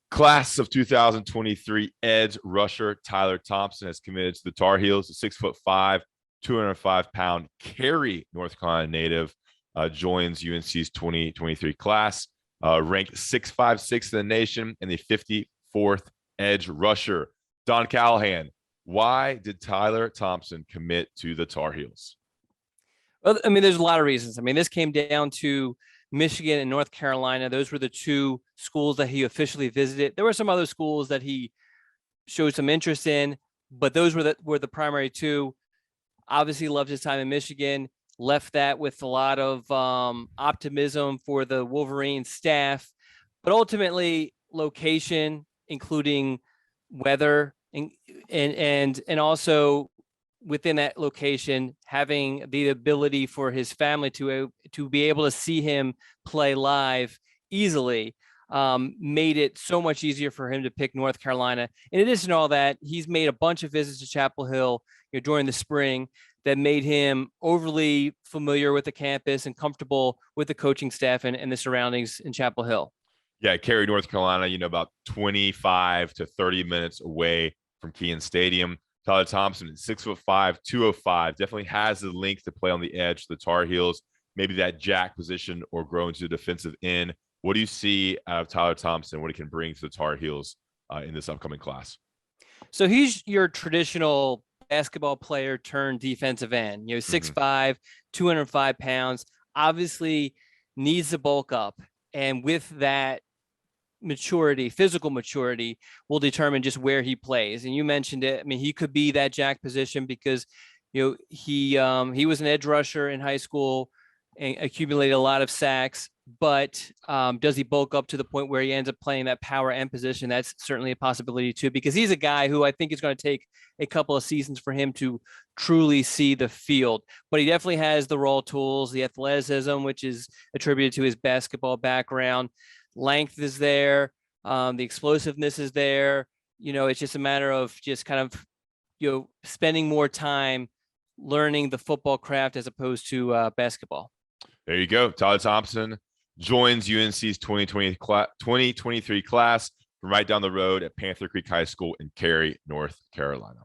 Class of 2023 edge rusher Tyler Thompson has committed to the Tar Heels. The 6'5", 205-pound Cary, North Carolina native, joins UNC's 2023 class, ranked 6'5" in the nation and the 54th edge rusher. Don Callahan, why did Tyler Thompson commit to the Tar Heels? Well, I mean, there's a lot of reasons. I mean, this came down to Michigan and North Carolina. Those were the two schools that he officially visited. There were some other schools that he showed some interest in, but those were the primary two. Obviously loved his time in Michigan, left that with a lot of optimism for the Wolverine staff, but ultimately location, including weather and also within that location, having the ability for his family to be able to see him play live easily, made it so much easier for him to pick North Carolina. In addition to all that, he's made a bunch of visits to Chapel Hill, during the spring that made him overly familiar with the campus and comfortable with the coaching staff and the surroundings in Chapel Hill. Yeah, Cary, North Carolina, about 25 to 30 minutes away from Kenan Stadium. Tyler Thompson, 6'5", 205, definitely has the length to play on the edge to the Tar Heels, maybe that jack position or grow into the defensive end. What do you see out of Tyler Thompson, what he can bring to the Tar Heels in this upcoming class? So he's your traditional basketball player turned defensive end, 6'5", 205 pounds, obviously needs to bulk up. And with that maturity, physical maturity, will determine just where he plays. And you mentioned it. I mean, he could be that jack position because, he was an edge rusher in high school and accumulated a lot of sacks, but does he bulk up to the point where he ends up playing that power end position? That's certainly a possibility too, because he's a guy who I think is going to take a couple of seasons for him to truly see the field, but he definitely has the raw tools, the athleticism, which is attributed to his basketball background. Length is there. The explosiveness is there. It's just a matter of just kind of, spending more time learning the football craft as opposed to basketball. There you go. Tyler Thompson joins UNC's 2023 class from right down the road at Panther Creek High School in Cary, North Carolina.